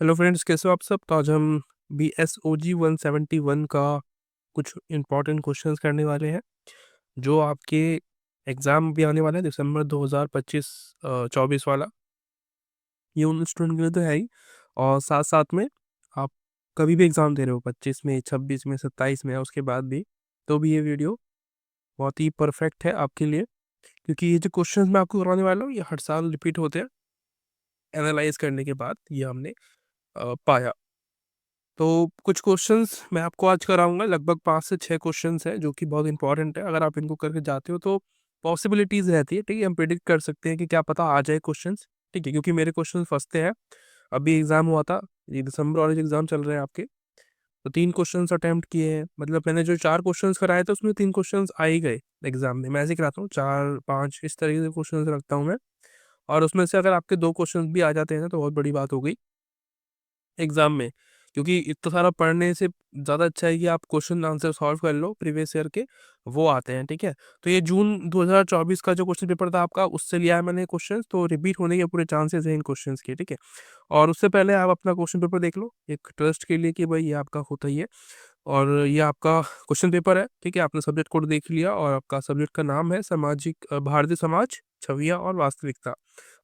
Hello friends, कैसे हो आप सब। तो आज हम BSOG 171 का कुछ इम्पोर्टेंट क्वेश्चंस करने वाले हैं जो आपके एग्ज़ाम भी आने वाला है दिसंबर 2025 24 वाला। ये उन स्टूडेंट के लिए तो है ही, और साथ साथ में आप कभी भी एग्ज़ाम दे रहे हो 25 में, 26 में, 27 में, उसके बाद भी, तो भी ये वीडियो बहुत ही परफेक्ट है आपके लिए, क्योंकि ये जो क्वेश्चंस मैं आपको करवाने वाला हूँ ये हर साल रिपीट होते हैं। एनालाइज करने के बाद ये हमने पाया। तो कुछ क्वेश्चंस मैं आपको आज कराऊंगा, लगभग 5 से 6 क्वेश्चंस हैं जो कि बहुत इंपॉर्टेंट है। अगर आप इनको करके जाते हो तो पॉसिबिलिटीज रहती है, ठीक है, हम प्रिडिक्ट कर सकते हैं कि क्या पता आ जाए क्वेश्चंस, ठीक है, क्योंकि मेरे क्वेश्चंस फंसते हैं। अभी एग्जाम हुआ था, ये दिसंबर वाले एग्जाम चल रहे हैं आपके, तो 3 क्वेश्चंस अटेम्प्ट किए हैं। मतलब मैंने जो 4 क्वेश्चंस कराए थे उसमें 3 क्वेश्चंस आ ही गए एग्जाम में। मैं ऐसे ही कराता हूँ, 4 5 इस तरीके से क्वेश्चंस रखता हूँ मैं, और उसमें से अगर आपके 2 क्वेश्चंस भी आ जाते हैं ना तो बहुत बड़ी बात हो गई एग्जाम में। क्योंकि इतना सारा पढ़ने से ज़्यादा अच्छा है कि आप क्वेश्चन आंसर सॉल्व कर लो प्रीवियस ईयर के, वो आते हैं, ठीक है। तो ये जून 2024 का जो क्वेश्चन पेपर था आपका, उससे लिया है मैंने क्वेश्चन, तो रिपीट होने के पूरे चांसेस हैं इन क्वेश्चंस के, ठीक है। और उससे पहले आप अपना क्वेश्चन पेपर देख लो, एक ट्रस्ट के लिए कि भाई ये आपका होता ही है, और ये आपका क्वेश्चन पेपर है, ठीक है। आपने सब्जेक्ट कोड देख लिया, और आपका सब्जेक्ट का नाम है सामाजिक भारतीय समाज, छवियाँ और वास्तविकता।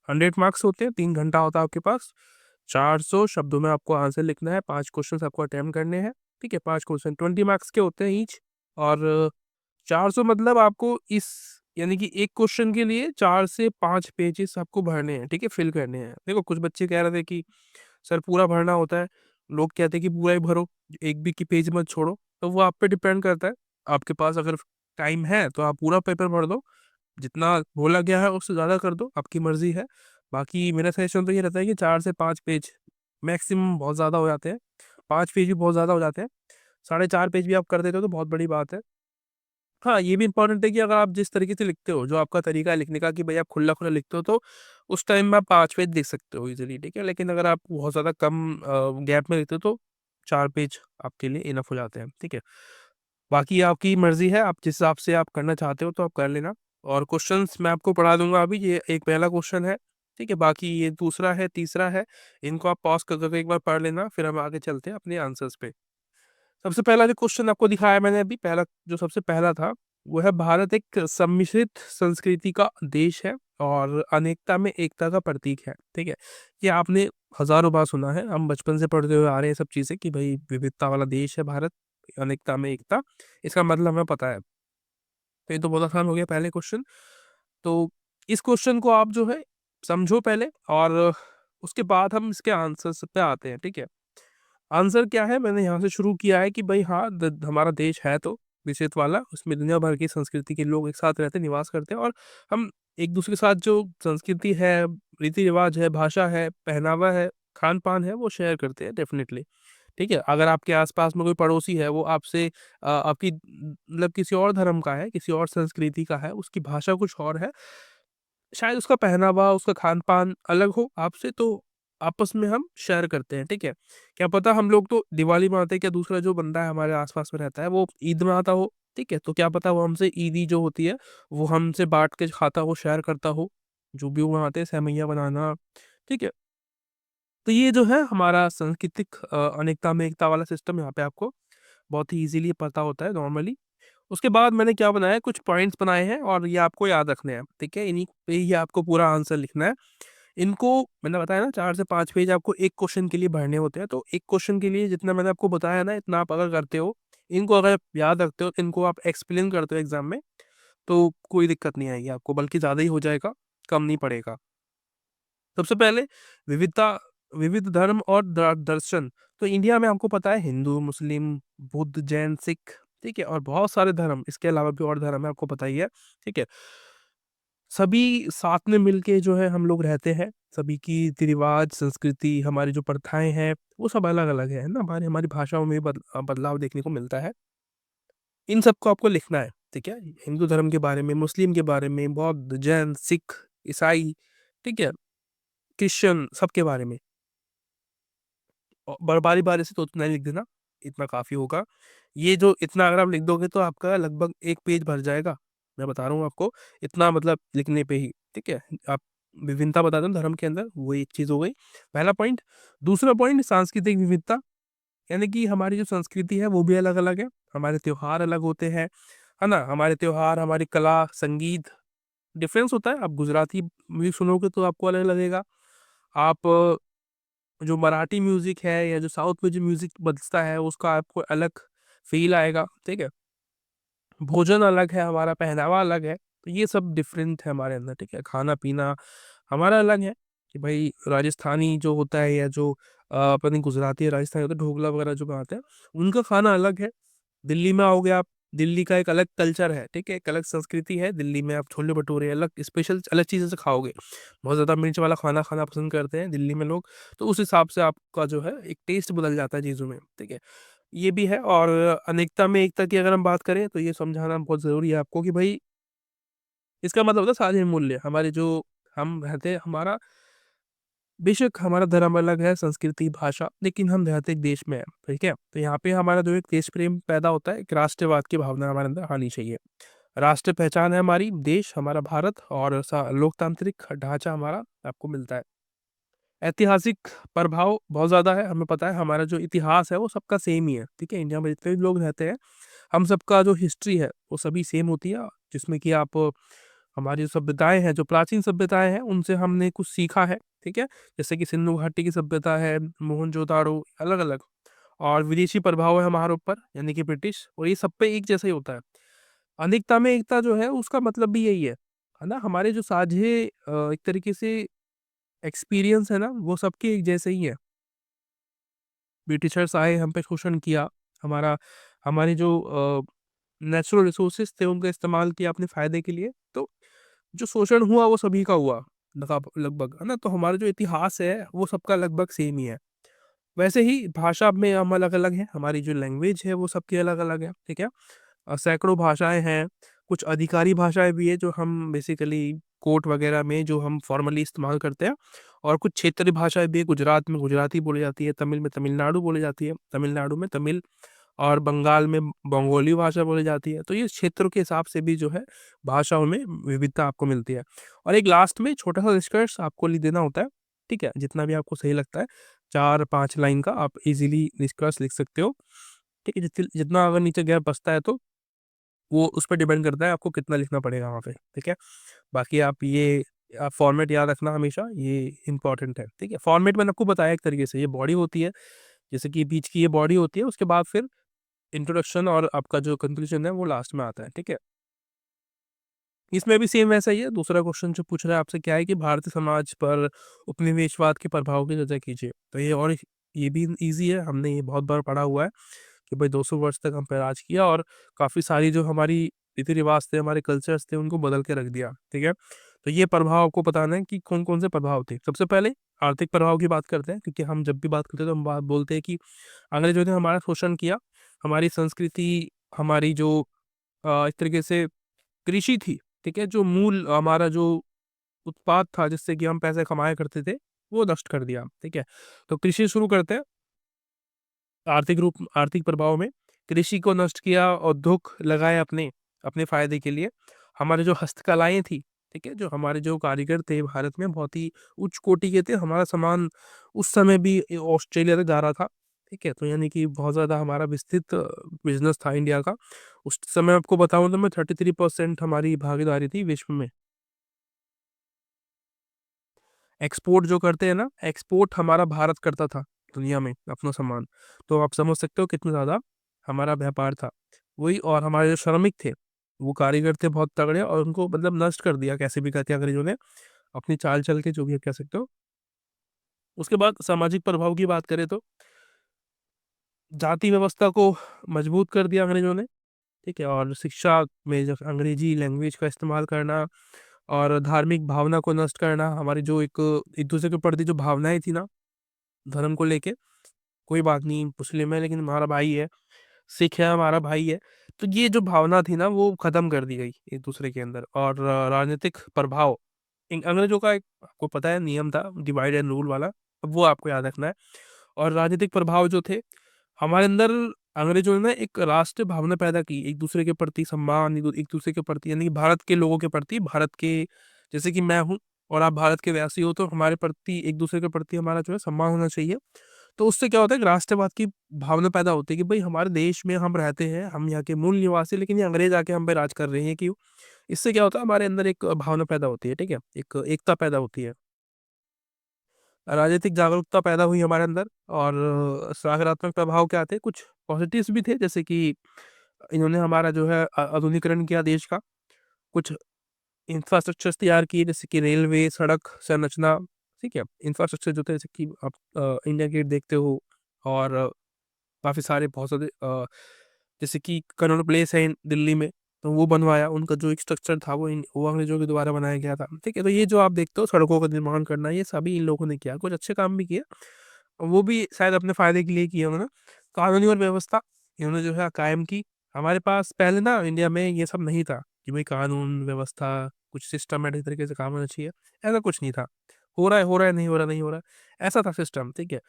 100 मार्क्स होते हैं, 3 घंटा होता है आपके पास। 400 शब्दों में आपको आंसर लिखना है, 5 क्वेश्चन आपको अटेम्प्ट करने हैं, ठीक है। 5 क्वेश्चन 20 मार्क्स के होते हैं ईच। और 400 मतलब आपको इस, यानी कि एक क्वेश्चन के लिए 4 से 5 पेजेस आपको भरने हैं, ठीक है, फिल करने हैं। देखो कुछ बच्चे कह रहे थे कि सर पूरा भरना होता है, लोग कहते हैं कि पूरा ही भरो, एक भी की पेज मत छोड़ो। तो वो आप पे डिपेंड करता है, आपके पास अगर टाइम है तो आप पूरा पेपर भर दो, जितना बोला गया है उससे ज़्यादा कर दो, आपकी मर्जी है। बाकी मेरा सजेशन तो ये रहता है कि 4 से 5 पेज मैक्सिमम बहुत ज़्यादा हो जाते हैं, 5 पेज भी बहुत ज़्यादा हो जाते हैं। 4.5 पेज भी आप कर देते हो तो बहुत बड़ी बात है। हाँ, ये भी इंपॉर्टेंट है कि अगर आप जिस तरीके से लिखते हो, जो आपका तरीका है लिखने का कि भाई आप खुला खुला लिखते हो, तो उस टाइम में आप 5 पेज लिख सकते हो इजीली, ठीक है। लेकिन अगर आप बहुत ज़्यादा कम गैप में लिखते हो तो 4 पेज आपके लिए इनफ हो जाते हैं, ठीक है। बाकी आपकी मर्जी है, आप जिस हिसाब से आप करना चाहते हो तो आप कर लेना। और क्वेश्चंस मैं आपको पढ़ा दूंगा अभी, ये एक पहला क्वेश्चन है, ठीक है। बाकी ये दूसरा है, तीसरा है, इनको आप पॉज कर करके एक बार पढ़ लेना, फिर हम आगे चलते हैं अपने आंसर्स पे। सबसे पहला जो क्वेश्चन आपको दिखाया मैंने अभी, पहला जो सबसे पहला था, वो है भारत एक सम्मिश्रित संस्कृति का देश है और अनेकता में एकता का प्रतीक है, ठीक है। ये आपने हजारों बार सुना है, हम बचपन से पढ़ते हुए आ रहे हैं सब चीजें कि भाई विविधता वाला देश है भारत, अनेकता में एकता, इसका मतलब हमें पता है। तो ये तो बहुत आसान हो गया पहले क्वेश्चन। तो इस क्वेश्चन को आप जो है समझो पहले, और उसके बाद हम इसके आंसर पे आते हैं, ठीक है। आंसर क्या है, मैंने यहाँ से शुरू किया है कि भाई हाँ, हमारा देश है तो विकसित वाला, उसमें दुनिया भर की संस्कृति के लोग एक साथ रहते, निवास करते हैं, और हम एक दूसरे के साथ जो संस्कृति है, रीति रिवाज है, भाषा है, पहनावा है, खान पान है, वो शेयर करते हैं डेफिनेटली, ठीक है। अगर आपके आसपास में कोई पड़ोसी है, वो आपसे आपकी मतलब किसी और धर्म का है, किसी और संस्कृति का है, उसकी भाषा कुछ और है, शायद उसका पहनावा, उसका खान पान अलग हो आपसे, तो आपस में हम शेयर करते हैं, ठीक है। क्या पता हम लोग तो दिवाली मनाते हैं, क्या दूसरा जो बंदा है हमारे आसपास में रहता है वो ईद मनाता हो, ठीक है, तो क्या पता वो हमसे ईदी जो होती है वो हमसे बांट के खाता हो, शेयर करता हो, जो भी वो बनाते हैं, सेवैयाँ बनाना, ठीक है। तो ये जो है हमारा सांस्कृतिक अनेकता में एकता वाला सिस्टम, यहाँ पे आपको बहुत ही इजीली पता होता है नॉर्मली। उसके बाद मैंने क्या बनाया है, कुछ पॉइंट्स बनाए हैं और ये आपको याद रखने हैं, ठीक है। इन्हीं पे ही आपको पूरा आंसर लिखना है। इनको मैंने बताया ना, 4 से 5 पेज आपको एक क्वेश्चन के लिए भरने होते हैं, तो एक क्वेश्चन के लिए जितना मैंने आपको बताया ना, इतना आप अगर करते हो, इनको अगर आप याद रखते हो, इनको आप एक्सप्लेन करते हो एग्जाम में, तो कोई दिक्कत नहीं आएगी आपको, बल्कि ज़्यादा ही हो जाएगा, कम नहीं पड़ेगा। सबसे पहले विविधता, विविध धर्म और दर्शन। तो इंडिया में आपको पता है हिंदू, मुस्लिम, बुद्ध, जैन, सिख, ठीक है, और बहुत सारे धर्म, इसके अलावा भी और धर्म है, आपको पता ही है, ठीक है। सभी साथ में मिलके जो है हम लोग रहते हैं, सभी की रीति रिवाज, संस्कृति, हमारी जो प्रथाएं हैं, वो सब अलग अलग है ना, हमारी हमारी भाषाओं में भी बदलाव देखने को मिलता है। इन सबको आपको लिखना है, ठीक है। हिंदू धर्म के बारे में, मुस्लिम के बारे में, बौद्ध, जैन, सिख, ईसाई, ठीक है, क्रिश्चियन, सबके बारे में। बारी बारी से तो उतना ही लिख देना, इतना काफी होगा। ये जो इतना अगर आप लिख दोगे तो आपका लगभग एक पेज भर जाएगा, मैं बता रहा हूँ आपको, इतना मतलब लिखने पे ही, ठीक है। आप विभिन्नता बताता हूँ धर्म के अंदर, वो एक चीज़ हो गई, पहला पॉइंट। दूसरा पॉइंट सांस्कृतिक विविधता, यानी कि हमारी जो संस्कृति है वो भी अलग-अलग है, हमारे त्योहार अलग होते हैं, है ना? हमारे त्योहार, हमारी कला, संगीत डिफरेंस होता है। आप गुजराती म्यूज़िक सुनोगे तो आपको अलग लगेगा। आप जो मराठी म्यूज़िक है या जो साउथ में जो म्यूज़िक बजता है उसका आपको अलग फ़ील आएगा, ठीक है? भोजन अलग है, हमारा पहनावा अलग है, तो ये सब डिफरेंट है हमारे अंदर, ठीक है? खाना-पीना हमारा अलग है कि भाई राजस्थानी जो होता है या जो पता नहीं गुजराती या राजस्थानी होता है, ढोकला वगैरह जो बनाते हैं, उनका खाना अलग है। दिल्ली में आओगे आप, दिल्ली का एक अलग कल्चर है, ठीक है? एक अलग संस्कृति है, दिल्ली में आप छोले-भटूरे अलग स्पेशल अलग चीज़ें से खाओगे। बहुत ज़्यादा मिर्च वाला खाना खाना पसंद करते हैं दिल्ली में लोग, तो उस हिसाब से आपका जो है एक टेस्ट बदल जाता है चीज़ों में, ठीक है? ये भी है और अनेकता में एकता की अगर हम बात करें तो ये समझाना बहुत ज़रूरी है आपको कि भई इसका मतलब होता है साझा मूल्य, हमारे जो हम रहते हैं हमारा बेशक हमारा धर्म अलग है, संस्कृति, भाषा, लेकिन हम रहते एक देश में हैं, ठीक है? तो यहाँ पे हमारा जो एक देश प्रेम पैदा होता है, एक राष्ट्रवाद की भावना हमारे अंदर आनी चाहिए। राष्ट्र पहचान है हमारी, देश हमारा भारत और सा लोकतांत्रिक ढाँचा हमारा आपको मिलता है। ऐतिहासिक प्रभाव बहुत ज़्यादा है, हमें पता है हमारा जो इतिहास है वो सबका सेम ही है, ठीक है? इंडिया में जितने भी लोग रहते हैं, हम सबका जो हिस्ट्री है वो सभी सेम होती है, जिसमें कि आप हमारी जो सभ्यताएँ हैं, जो प्राचीन सभ्यताएँ हैं, उनसे हमने कुछ सीखा है, ठीक है? जैसे कि सिंधु घाटी की सभ्यता है, मोहनजोदाड़ो, अलग-अलग और विदेशी प्रभाव है हमारे ऊपर, यानी कि ब्रिटिश और ये सब पे एक जैसा ही होता है। अनेकता में एकता जो है उसका मतलब भी यही है ना? हमारे जो साझे एक तरीके से एक्सपीरियंस है ना, वो सबके एक जैसे ही है। ब्रिटिशर्स आए, हम पे शोषण किया, हमारा हमारे जो नेचुरल रिसोर्सेज़ थे उनका इस्तेमाल किया अपने फ़ायदे के लिए, तो जो शोषण हुआ वो सभी का हुआ लगभग, है ना? तो हमारा जो इतिहास है वो सबका लगभग सेम ही है। वैसे ही भाषा में हम अलग-अलग हैं, हमारी जो लैंग्वेज है वो सबकी अलग-अलग है, ठीक है? सैकड़ों भाषाएँ हैं, कुछ अधिकारी भाषाएँ भी हैं जो हम बेसिकली कोर्ट वगैरह में जो हम फॉर्मली इस्तेमाल करते हैं और कुछ क्षेत्रीय भाषाएँ भी हैं, गुजरात में गुजराती बोली जाती है, तमिल में तमिलनाडु बोली जाती है, तमिलनाडु में तमिल और बंगाल में बंगोली भाषा बोली जाती है। तो ये क्षेत्रों के हिसाब से भी जो है भाषाओं में विविधता आपको मिलती है। और एक लास्ट में छोटा-सा निष्कर्ष आपको देना होता है, ठीक है? जितना भी आपको सही लगता है, 4-5 लाइन का आप इज़िली निष्कर्ष लिख सकते हो, ठीक है? जितना अगर नीचे गैप बचता है तो वो उस पे डिपेंड करता है आपको कितना लिखना पड़ेगा वहाँ पे, ठीक है? बाकी आप ये फॉर्मेट याद रखना हमेशा, ये इम्पोर्टेंट है, ठीक है? फॉर्मेट मैंने आपको बताया एक तरीके से, ये बॉडी होती है, जैसे कि बीच की ये बॉडी होती है, उसके बाद फिर इंट्रोडक्शन और आपका जो कंक्लूजन है वो लास्ट में आता है, ठीक है? इसमें भी सेम वैसा ही है, दूसरा क्वेश्चन जो पूछ रहा है आपसे क्या है कि भारतीय समाज पर उपनिवेशवाद के प्रभाव की चर्चा कीजिए। तो ये भी ईज़ी है, हमने ये बहुत बार पढ़ा हुआ है कि भाई 200 वर्ष तक हम पे राज किया और काफ़ी सारी जो हमारी रीति-रिवाज़ थे, हमारे कल्चर्स थे, उनको बदल के रख दिया, ठीक है? तो ये प्रभाव आपको बताना है कि कौन-कौन से प्रभाव थे। सबसे पहले आर्थिक प्रभाव की बात करते हैं क्योंकि हम जब भी बात करते हैं तो हम बात बोलते हैं कि अंग्रेज़ों ने हमारा शोषण किया, हमारी संस्कृति, हमारी जो एक तरीके से कृषि थी, ठीक है? जो मूल हमारा जो उत्पाद था जिससे कि हम पैसे कमाया करते थे, वो नष्ट कर दिया, ठीक है? तो कृषि शुरू करते हैं, आर्थिक प्रभाव में कृषि को नष्ट किया, उद्योग लगाए अपने, अपने फ़ायदे के लिए। हमारी जो हस्तकलाएँ थी, ठीक है? जो हमारे जो कारीगर थे भारत में बहुत ही उच्च कोटि के थे, हमारा सामान उस समय भी ऑस्ट्रेलिया तक जा रहा था, ठीक है? तो यानी कि बहुत ज़्यादा हमारा विस्तृत बिज़नेस था इंडिया का। उस समय आपको बताऊँ तो मैं 33% हमारी भागीदारी थी विश्व में। एक्सपोर्ट जो करते हैं ना, एक्सपोर्ट हमारा भारत करता था दुनिया में अपना सामान। तो आप समझ सकते हो कितना ज़्यादा हमारा व्यापार था। वही और हमारे जो श्रमिक थे, वो कारीगर थे बहुत तगड़े और उनको मतलब नष्ट कर दिया कैसे भी करके अंग्रेज़ों ने, अपनी चाल-चल के जो भी कह सकते हो। उसके बाद सामाजिक प्रभाव की बात करें तो जाति व्यवस्था को मजबूत कर दिया अंग्रेज़ों ने, ठीक है? और शिक्षा में जब अंग्रेजी लैंग्वेज का इस्तेमाल करना और धार्मिक भावना को नष्ट करना, हमारी जो एक-दूसरे के प्रति जो भावनाएँ थी ना, धर्म को लेके, कोई बात नहीं मुस्लिम है लेकिन हमारा भाई है, सिख है हमारा भाई है। तो ये जो भावना थी ना वो ख़त्म कर दी गई एक-दूसरे के अंदर और राजनीतिक प्रभाव अंग्रेज़ों का एक आपको पता है नियम था डिवाइड एंड रूल वाला, वो आपको याद रखना है। और राजनीतिक प्रभाव जो थे, हमारे अंदर अंग्रेज़ों ने एक राष्ट्रीय भावना पैदा की, एक-दूसरे के प्रति सम्मान, एक-दूसरे के प्रति यानी कि भारत के लोगों के प्रति, भारत के जैसे कि मैं हूँ, और आप भारत के वासी हो, तो हमारे प्रति, एक दूसरे के प्रति हमारा जो है सम्मान होना चाहिए। तो उससे क्या होता है कि राष्ट्रवाद की भावना पैदा होती है कि भाई हमारे देश में हम रहते हैं, हम यहाँ के मूल निवासी, लेकिन ये अंग्रेज आके हम पे राज कर रहे हैं, क्यों? इससे क्या होता है, हमारे अंदर एक भावना पैदा होती है, ठीक है, एक एकता पैदा होती है, राजनीतिक जागरूकता पैदा हुई हमारे अंदर। और सकारात्मक प्रभाव क्या थे, कुछ पॉजिटिव्स भी थे, जैसे कि इन्होंने हमारा जो है आधुनिकरण किया देश का, कुछ इंफ्रास्ट्रक्चर तैयार किए, जैसे कि रेलवे, सड़क संरचना, ठीक है, इंफ्रास्ट्रक्चर जो थे, जैसे कि आप इंडिया गेट देखते हो, और काफ़ी सारे बहुत सारे जैसे कि कनॉट प्लेस है दिल्ली में, तो वो बनवाया, उनका जो एक स्ट्रक्चर था वो अंग्रेजों के द्वारा बनाया गया था, ठीक है। तो ये जो आप देखते हो सड़कों का निर्माण करना, ये सभी इन लोगों ने किया, कुछ अच्छे काम भी किए, वो भी शायद अपने फायदे के लिए किए उन्होंने। कानूनी और व्यवस्था इन्होंने जो है कायम की। हमारे पास पहले ना इंडिया में ये सब नहीं था कि भाई कानून व्यवस्था कुछ सिस्टमेटिक तरीके से काम होना चाहिए, ऐसा कुछ नहीं था। हो रहा है, नहीं हो रहा, नहीं हो रहा, ऐसा था सिस्टम, ठीक है।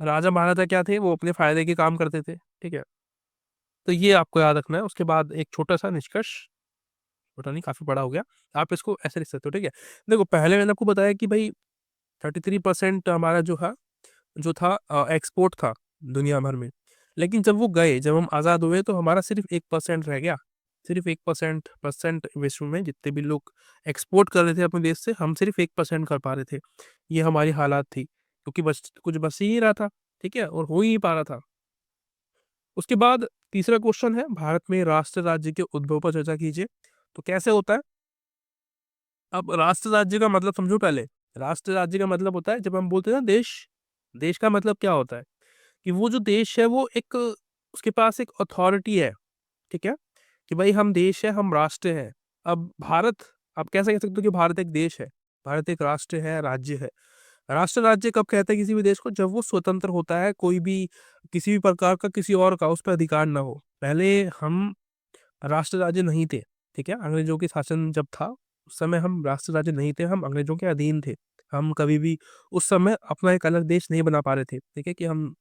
राजा महाराजा क्या थे, वो अपने फायदे के काम करते थे, ठीक है। तो ये आपको याद रखना है। उसके बाद एक छोटा सा निष्कर्ष, छोटा नहीं काफी बड़ा हो गया, आप इसको ऐसे लिख सकते हो, ठीक है। देखो, पहले मैंने आपको बताया कि भाई 33% हमारा जो था एक्सपोर्ट था दुनिया भर में, लेकिन जब वो गए, जब हम आज़ाद हुए, तो हमारा सिर्फ 1% रह गया। सिर्फ 1% विश्व में जितने भी लोग एक्सपोर्ट कर रहे थे अपने देश से, हम सिर्फ 1% कर पा रहे थे। ये हमारी हालात थी, क्योंकि बस कुछ बस ही नहीं रहा था, ठीक है, और हो ही नहीं पा रहा था। उसके बाद तीसरा क्वेश्चन है, भारत में राष्ट्र राज्य के उद्भव पर चर्चा कीजिए। तो कैसे होता है? अब राष्ट्र राज्य का मतलब समझो पहले। राष्ट्र राज्य का मतलब होता है, जब हम बोलते हैं ना देश, देश का मतलब क्या होता है कि वो जो देश है वो एक, उसके पास एक अथॉरिटी है, ठीक है, कि भाई हम देश है, हम राष्ट्र है। अब भारत, आप कैसे कह सकते हो कि भारत एक देश है? भारत एक राष्ट्र है, राज्य है। राष्ट्र राज्य कब कहते हैं किसी भी देश को? जब वो स्वतंत्र होता है, कोई भी किसी भी प्रकार का किसी और का उस पर अधिकार ना हो। पहले हम राष्ट्र राज्य नहीं थे, ठीक है, अंग्रेजों के शासन जब था, उस समय हम राष्ट्र राज्य नहीं थे, हम अंग्रेजों के अधीन थे। हम कभी भी उस समय अपना एक अलग देश नहीं बना पा रहे थे, ठीक है, कि हम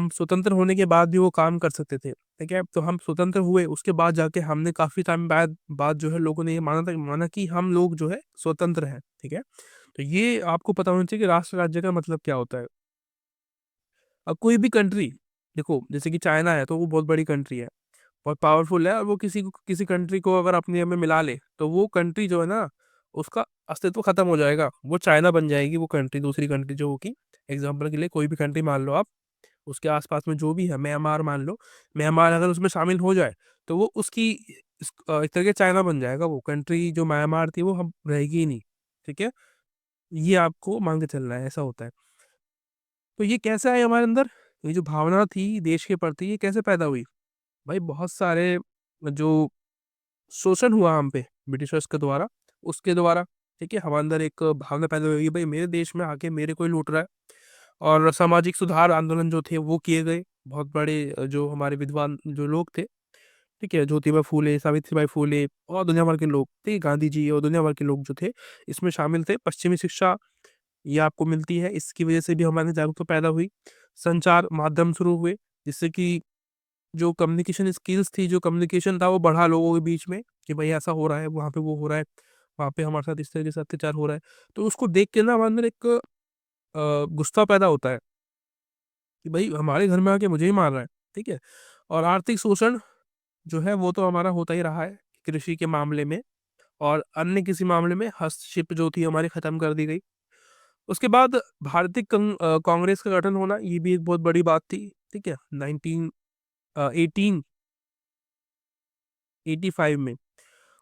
स्वतंत्र होने के बाद भी वो काम कर सकते थे, ठीक है। तो हम स्वतंत्र हुए, उसके बाद जाके हमने काफी टाइम बाद जो है लोगों ने ये माना कि हम लोग जो है स्वतंत्र हैं, ठीक है। तो ये आपको पता होना चाहिए कि राष्ट्र राज्य का मतलब क्या होता है। अब कोई भी कंट्री, देखो जैसे कि चाइना है, तो वो बहुत बड़ी कंट्री है, बहुत पावरफुल है, और वो किसी कंट्री को अगर अपने में मिला ले, तो वो कंट्री जो है ना, उसका अस्तित्व खत्म हो जाएगा, वो चाइना बन जाएगी वो कंट्री, दूसरी कंट्री जो होगी। एग्जाम्पल के लिए कोई भी कंट्री मान लो आप, उसके आसपास में जो भी है, म्यांमार मान लो, म्यांमार अगर उसमें शामिल हो जाए, तो वो उसकी एक तरह के चाइना बन जाएगा, वो कंट्री जो म्यांमार थी वो हम रहेगी ही नहीं, ठीक है। ये आपको मान के चलना है, ऐसा होता है। तो ये कैसे आए हमारे अंदर, ये जो भावना थी देश के प्रति, ये कैसे पैदा हुई? भाई बहुत सारे जो शोषण हुआ हम पे ब्रिटिशर्स के द्वारा, उसके द्वारा, ठीक है, हमारे अंदर एक भावना पैदा हुई, भाई मेरे देश में आके मेरे कोई लूट रहा है। और सामाजिक सुधार आंदोलन जो थे वो किए गए, बहुत बड़े जो हमारे विद्वान जो लोग थे, ठीक है, ज्योतिबा फूले, सावित्रीबाई फूले, और दुनिया भर के लोग, ठीक है, गांधी जी और दुनिया भर के लोग जो थे इसमें शामिल थे। पश्चिमी शिक्षा ये आपको मिलती है, इसकी वजह से भी हमारे जागरूकता पैदा हुई। संचार माध्यम शुरू हुए, जिससे कि जो कम्युनिकेशन स्किल्स थी, जो कम्युनिकेशन था, वो बढ़ा लोगों के बीच में, कि भाई ऐसा हो रहा है, वहाँ पे वो हो रहा है, वहाँ पे हमारे साथ इस तरीके से अत्याचार हो रहा है। तो उसको देख के ना हमारे अंदर एक गुस्सा पैदा होता है कि भाई हमारे घर में आके मुझे ही मार रहा है, ठीक है। और आर्थिक शोषण जो है वो तो हमारा होता ही रहा है, कृषि के मामले में और अन्य किसी मामले में हस्तक्षेप जो थी हमारी खत्म कर दी गई। उसके बाद भारतीय कांग्रेस का गठन होना, ये भी एक बहुत बड़ी बात थी, ठीक है, 1885 में।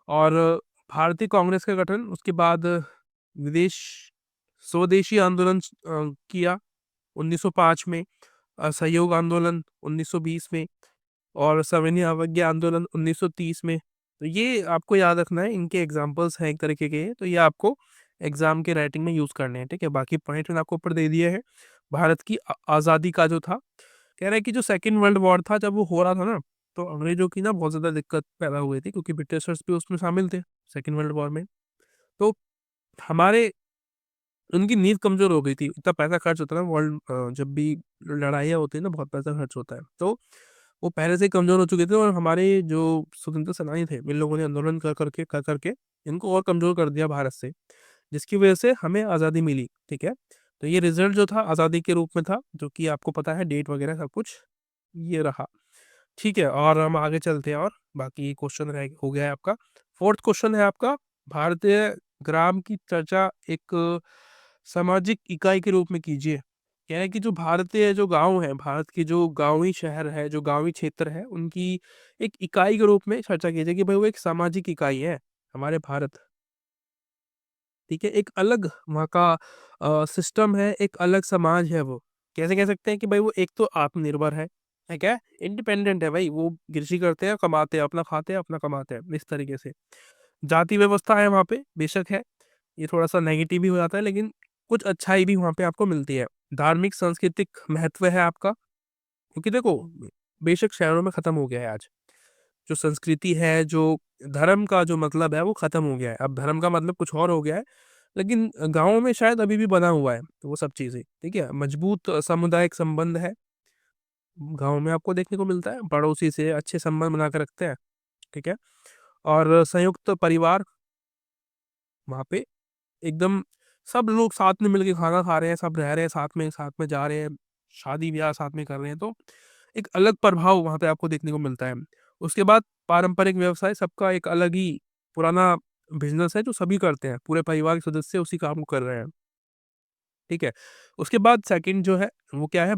और भारतीय कांग्रेस का गठन, उसके बाद विदेश स्वदेशी आंदोलन किया 1905 में, असहयोग आंदोलन 1920 में, और सविनय अवज्ञा आंदोलन 1930 में। तो ये आपको याद रखना है, इनके एग्जाम्पल्स हैं एक तरीके के, तो ये आपको एग्जाम के राइटिंग में यूज करने हैं, ठीक है। बाकी पॉइंट मैंने आपको ऊपर दे दिए हैं। भारत की आज़ादी का जो था, कह रहे हैं कि जो सेकेंड वर्ल्ड वॉर था जब वो हो रहा था ना, तो अंग्रेजों की ना बहुत ज्यादा दिक्कत पैदा हुई थी, क्योंकि ब्रिटिशर्स भी उसमें शामिल थे सेकेंड वर्ल्ड वॉर में। तो हमारे उनकी नींव कमजोर हो गई थी, इतना पैसा खर्च होता है ना वर्ल्ड, जब भी लड़ाइयाँ होती है ना बहुत पैसा खर्च होता है। तो वो पहले से ही कमजोर हो चुके थे, और हमारे जो स्वतंत्र सेनानी थे, इन लोगों ने आंदोलन कर करके इनको और कमजोर कर दिया भारत से, जिसकी वजह से हमें आज़ादी मिली। ठीक है, तो ये रिजल्ट जो था आज़ादी के रूप में था, जो कि आपको पता है, डेट वगैरह सब कुछ ये रहा। ठीक है, और हम आगे चलते हैं, और बाकी क्वेश्चन रह हो गया है आपका। फोर्थ क्वेश्चन है आपका, भारतीय ग्राम की चर्चा एक सामाजिक इकाई के रूप में कीजिए। कह रहे हैं कि जो भारतीय जो गांव है, भारत के जो गांवी शहर है, जो गांवी क्षेत्र है, उनकी एक इकाई के रूप में चर्चा कीजिए कि भाई वो एक सामाजिक इकाई है हमारे भारत। ठीक है, एक अलग वहाँ का सिस्टम है, एक अलग समाज है वो। कैसे कह सकते हैं कि भाई वो एक तो आत्मनिर्भर है क्या, इंडिपेंडेंट है भाई, वो कृषि करते हैं, कमाते हैं, अपना खाते हैं, अपना कमाते हैं, इस तरीके से। जाति व्यवस्था है वहाँ पे, बेशक है, ये थोड़ा सा नेगेटिव भी हो जाता है, लेकिन कुछ अच्छाई भी वहाँ पे आपको मिलती है। धार्मिक सांस्कृतिक महत्व है आपका, क्योंकि देखो, बेशक शहरों में खत्म हो गया है आज, जो संस्कृति है, जो धर्म का जो मतलब है वो खत्म हो गया है, अब धर्म का मतलब कुछ और हो गया है। लेकिन गाँव में शायद अभी भी बना हुआ है, तो वो सब चीजें ठीक है। मजबूत सामुदायिक संबंध है, गाँव में आपको देखने को मिलता है, पड़ोसी से अच्छे संबंध बना कर रखते हैं। ठीक है, और संयुक्त परिवार वहाँ पे एकदम, सब लोग साथ में मिलके खाना खा रहे हैं, सब रह रहे हैं साथ में जा रहे हैं, शादी ब्याह साथ में कर रहे हैं, तो एक अलग प्रभाव वहाँ पे आपको देखने को मिलता है। उसके बाद पारंपरिक व्यवसाय, सबका एक अलग ही पुराना बिजनेस है, जो सभी करते हैं, पूरे परिवार के सदस्य उसी काम को कर रहे हैं। ठीक है, उसके बाद सेकंड जो है वो क्या है,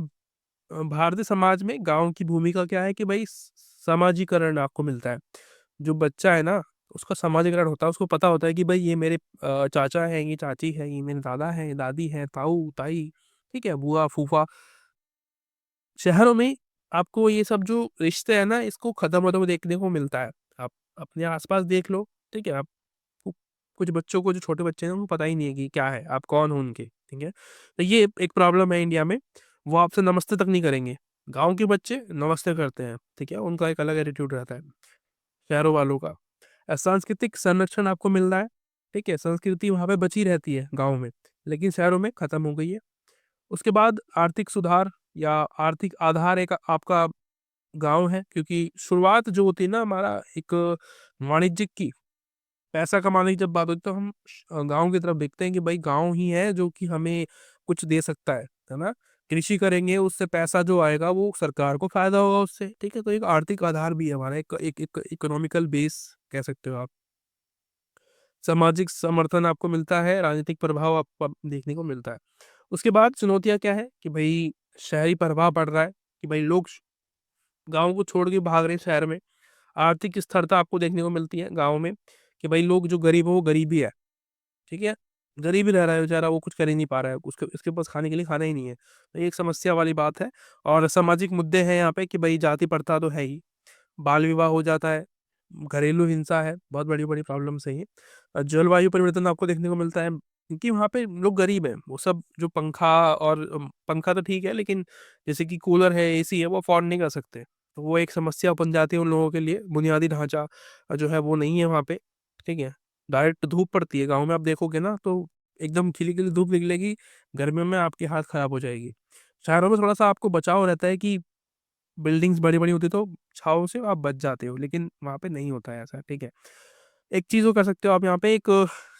भारतीय समाज में गांव की भूमिका क्या है कि भाई समाजीकरण आपको मिलता है। जो बच्चा है ना, उसका समाजीकरण होता है, उसको पता होता है कि भाई ये मेरे चाचा है, ये चाची है, ये मेरे दादा है, ये दादी है, ताऊ ताई, ठीक है, बुआ फूफा। शहरों में आपको ये सब जो रिश्ते हैं ना, इसको खत्म होते हुए देखने को मिलता है। आप अपने आसपास देख लो, ठीक है, आप कुछ बच्चों को, जो छोटे बच्चे हैं, उनको पता ही नहीं है कि क्या है, आप कौन हो उनके। ठीक है, तो ये एक प्रॉब्लम है इंडिया में, वो आपसे नमस्ते तक नहीं करेंगे। गांव के बच्चे नमस्ते करते हैं, ठीक है, उनका एक अलग एटीट्यूड रहता है, शहरों वालों का। सांस्कृतिक संरक्षण आपको मिल रहा है, ठीक है, संस्कृति वहां पे बची रहती है गाँव में, लेकिन शहरों में खत्म हो गई है। उसके बाद आर्थिक सुधार या आर्थिक आधार एक आपका गांव है, क्योंकि शुरुआत जो होती है ना हमारा एक वाणिज्यिक की, पैसा कमाने की जब बात होती है, तो हम गांव की तरफ देखते हैं कि भाई गांव ही है जो कि हमें कुछ दे सकता है ना। कृषि करेंगे, उससे पैसा जो आएगा वो सरकार को फायदा होगा उससे। ठीक है, तो एक आर्थिक आधार भी है हमारा, एक इकोनॉमिकल बेस कह सकते हो आप। सामाजिक समर्थन आपको मिलता है, राजनीतिक प्रभाव आपको देखने को मिलता है। उसके बाद चुनौतियां क्या है कि भाई शहरी प्रभाव पड़ रहा है, कि भाई लोग गांव को छोड़ के भाग रहे हैं शहर में। आर्थिक स्थिरता आपको देखने को मिलती है गांव में, कि भाई लोग जो गरीब हो वो गरीब ही है। ठीक है, गरीब ही रह रहा है बेचारा, वो कुछ कर ही नहीं पा रहा है, उसके उसके पास खाने के लिए खाना ही नहीं है, तो ये एक समस्या वाली बात है। और सामाजिक मुद्दे हैं यहाँ पे कि भाई जाति प्रथा तो है ही, बाल विवाह हो जाता है, घरेलू हिंसा है, बहुत बड़ी बड़ी प्रॉब्लम्स है ये। जलवायु परिवर्तन आपको देखने को मिलता है, क्योंकि वहाँ पे लोग गरीब हैं, वो सब जो पंखा, और पंखा तो ठीक है, लेकिन जैसे कि कूलर है, एसी है, वो अफोर्ड नहीं कर सकते, तो वो एक समस्या बन जाती है उन लोगों के लिए। बुनियादी ढांचा जो है वो नहीं है वहाँ पे। ठीक है, डायरेक्ट धूप पड़ती है गाँव में, आप देखोगे ना तो एकदम खिली खिली धूप निकलेगी, गर्मियों में आपकी हाथ खराब हो जाएगी। शहरों में थोड़ा सा आपको बचाव रहता है कि बिल्डिंग्स बड़ी बड़ी होती तो छाँव से आप बच जाते हो, लेकिन वहाँ पे नहीं होता है ऐसा। ठीक है, एक चीज़ वो कर सकते हो आप यहाँ पे, एक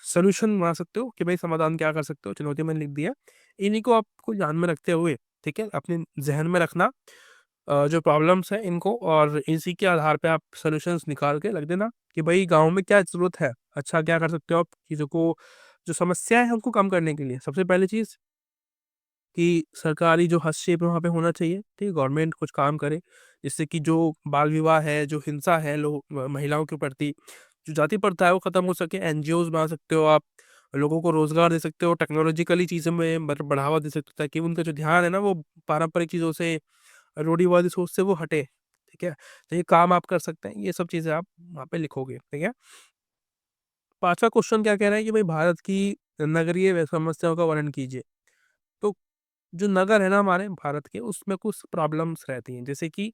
सोल्यूशन बना सकते हो कि भाई समाधान क्या कर सकते हो, चुनौती मैंने लिख दिया, इन्हीं को आपको ध्यान में रखते हुए, ठीक है, अपने जहन में रखना जो प्रॉब्लम्स हैं इनको, और इसी के आधार पे आप सोल्यूशंस निकाल के रख देना कि भाई गांव में क्या जरूरत है, अच्छा क्या कर सकते हो आप चीज़ों को, जो समस्याएं हैं उनको कम करने के लिए। सबसे पहली चीज़ कि सरकारी जो हस्तक्षेप है वहाँ पे होना चाहिए, ठीक है, गवर्नमेंट कुछ काम करे, जिससे कि जो बाल विवाह है, जो हिंसा है लोग महिलाओं के प्रति, जो जाति प्रथा है वो खत्म हो सके। एनजीओज बना सकते हो आप, लोगों को रोजगार दे सकते हो, टेक्नोलॉजिकली चीज़ों में बढ़ावा दे सकते हो, ताकि उनका जो ध्यान है ना वो पारंपरिक चीज़ों से, रूढ़िवादी सोच से वो हटे। ठीक है, तो ये काम आप कर सकते हैं, ये सब चीज़ें आप वहाँ पे लिखोगे। ठीक है, पांचवा क्वेश्चन क्या कह रहा है कि भाई भारत की नगरीय समस्याओं का वर्णन कीजिए। तो जो नगर है ना हमारे भारत के, उसमें कुछ प्रॉब्लम्स रहती हैं, जैसे कि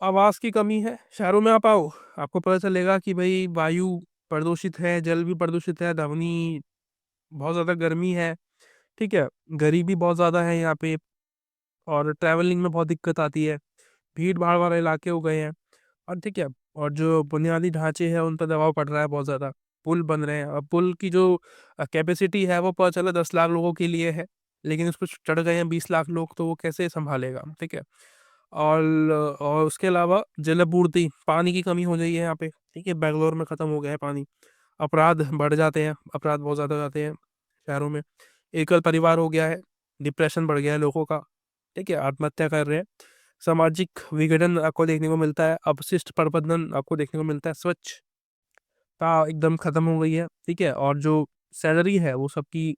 आवास की कमी है। शहरों में आप आओ, आपको पता चलेगा कि भाई वायु प्रदूषित है, जल भी प्रदूषित है, ध्वनि, बहुत ज़्यादा गर्मी है। ठीक है, गरीबी बहुत ज़्यादा है यहाँ पे, और ट्रैवलिंग में बहुत दिक्कत आती है, भीड़-भाड़ वाले इलाके हो गए हैं, और ठीक है, और जो बुनियादी ढाँचे हैं उन पे दबाव पड़ रहा है बहुत ज़्यादा। पुल बन रहे हैं, अब पुल की जो कैपेसिटी है वो पता चला 10 लाख लोगों के लिए है, लेकिन उस पे चढ़ गए हैं 20 लाख लोग, तो वो कैसे सँभालेगा, ठीक है? और उसके अलावा जलापूर्ति, पानी की कमी हो गई है यहाँ पे, ठीक है? बैंगलोर में ख़त्म हो गया है पानी। अपराध बढ़ जाते हैं, अपराध बहुत ज़्यादा हो जाते हैं शहरों में। एकल परिवार हो गया है, डिप्रेशन बढ़ गया है लोगों का, ठीक है? आत्महत्या कर रहे हैं। सामाजिक विघटन आपको देखने को मिलता है, अपशिष्ट प्रबंधन आपको देखने को मिलता है, स्वच्छता एकदम खत्म हो गई है, ठीक है? और जो सैलरी है वो सबकी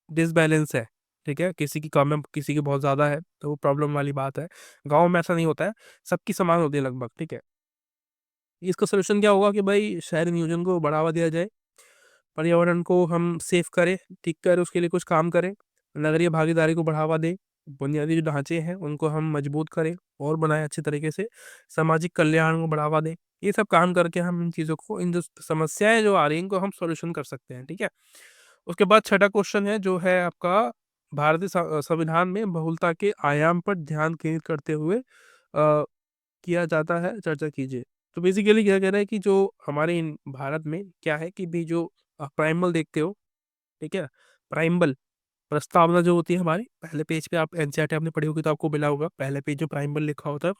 डिसबैलेंस है, ठीक है? किसी की कम है, किसी की बहुत ज़्यादा है, तो वो प्रॉब्लम वाली बात है। गाँव में ऐसा नहीं होता है, सबकी समान होती है लगभग, ठीक है? इसका सॉल्यूशन क्या होगा कि भाई शहरी नियोजन को बढ़ावा दिया जाए, पर्यावरण को हम सेफ करें, ठीक करें, उसके लिए कुछ काम करें, नगरीय भागीदारी को बढ़ावा दें, बुनियादी जो ढाँचे हैं उनको हम मजबूत करें और बनाएँ अच्छे तरीके से, सामाजिक कल्याण को बढ़ावा दें। ये सब काम करके हम इन चीज़ों को, इन जो समस्याएँ जो आ रही हैं इनको हम सॉल्यूशन कर सकते हैं, ठीक है? उसके बाद छठा क्वेश्चन है जो है आपका, भारतीय संविधान में बहुलता के आयाम पर ध्यान केंद्रित करते हुए किया जाता है, चर्चा कीजिए। तो बेसिकली क्या कह रहा है कि जो हमारे इन भारत में क्या है कि भी जो प्राइमल देखते हो, ठीक है? प्राइमल प्रस्तावना जो होती है हमारी, पहले पेज पे आप एनसीईआरटी आपने पढ़ी होगी तो आपको मिला होगा, पहले पेज जो प्राइमल लिखा होता है,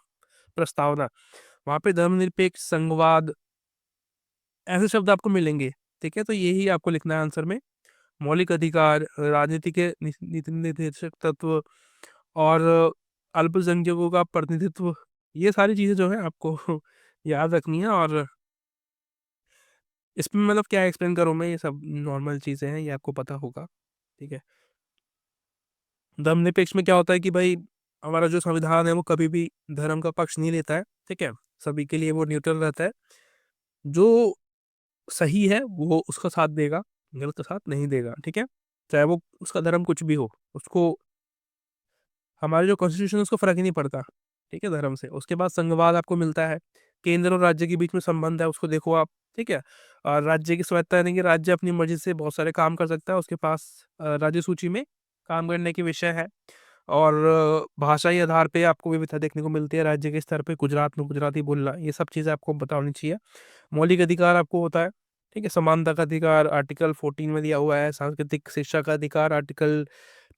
प्रस्तावना, वहाँ पे धर्मनिरपेक्ष, संघवाद, ऐसे शब्द आपको मिलेंगे, ठीक है? तो यही आपको लिखना है आंसर में। मौलिक अधिकार, राजनीति के नीति निर्देशक तत्व और अल्पसंख्यकों का प्रतिनिधित्व, ये सारी चीज़ें जो है आपको याद रखनी है। और इसमें मतलब क्या एक्सप्लेन करूँ मैं, ये सब नॉर्मल चीज़ें हैं, ये आपको पता होगा, ठीक है? धर्मनिरपेक्ष में क्या होता है कि भाई हमारा जो संविधान है वो कभी भी धर्म का पक्ष नहीं लेता है, ठीक है? सभी के लिए वो न्यूट्रल रहता है। जो सही है वो उसका साथ देगा, गलत का साथ नहीं देगा, ठीक है? चाहे वो उसका धर्म कुछ भी हो, उसको, हमारे जो कॉन्स्टिट्यूशन है उसको फ़र्क ही नहीं पड़ता, ठीक है, धर्म से। उसके बाद संघवाद आपको मिलता है, केंद्र और राज्य के बीच में संबंध है, उसको देखो आप, ठीक है? और राज्य की स्वायत्तता यानी कि राज्य अपनी मर्ज़ी से बहुत सारे काम कर सकता है, उसके पास राज्य सूची में काम करने के विषय है। और भाषाई आधार पे आपको विविधता देखने को मिलती है राज्य के स्तर पे, गुजरात में गुजराती बोलना, ये सब चीज़ें आपको पता होनी चाहिए। मौलिक अधिकार आपको होता है, ठीक है? समानता का अधिकार आर्टिकल 14 में दिया हुआ है, सांस्कृतिक शिक्षा का अधिकार आर्टिकल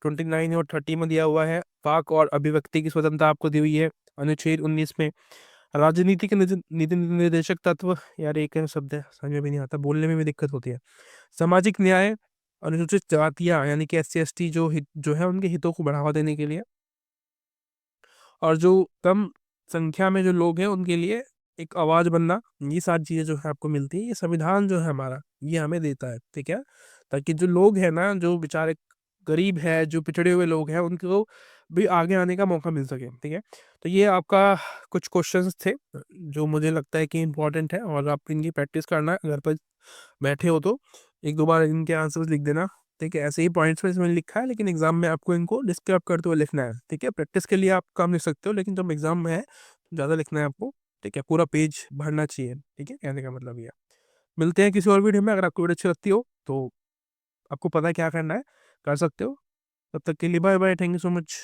29 और 30 में दिया हुआ है, वाक और अभिव्यक्ति की स्वतंत्रता आपको दी हुई है अनुच्छेद 19 में। राजनीति के नीति निर्देशक तत्व, यार एक है शब्द है, समझ में भी नहीं आता, बोलने में भी दिक्कत होती है। सामाजिक न्याय, अनुसूचित जातियाँ यानी कि एससी-एसटी जो है उनके हितों को बढ़ावा देने के लिए, और जो कम संख्या में जो लोग हैं उनके लिए एक आवाज़ बनना, ये सारी चीज़ें जो है आपको मिलती है। ये संविधान जो है हमारा, ये हमें देता है, ठीक है? ताकि जो लोग हैं ना, जो बेचारे गरीब हैं, जो पिछड़े हुए लोग हैं, उनको भी आगे आने का मौका मिल सके, ठीक है? तो ये आपका कुछ क्वेश्चंस थे, जो मुझे लगता है कि इम्पोर्टेंट है, और आप इनकी प्रैक्टिस करना, घर पर बैठे हो तो 1-2 बार इनके आंसर्स लिख देना, ठीक है? ऐसे ही पॉइंट्स वाइज़ मैंने लिखा है, लेकिन एग्ज़ाम में आपको इनको डिस्क्राइब करते हुए लिखना है, ठीक है? प्रैक्टिस के लिए आप कम लिख सकते हो, लेकिन जब एग्ज़ाम में है, ज़्यादा लिखना है आपको, ठीक है? पूरा पेज भरना चाहिए, ठीक है? कहने का मतलब ये है। मिलते हैं किसी और वीडियो में, अगर आपको वीडियो अच्छी लगती हो, तो आपको पता है क्या करना है, कर सकते हो। तब तक के लिए bye-bye, thank you so much.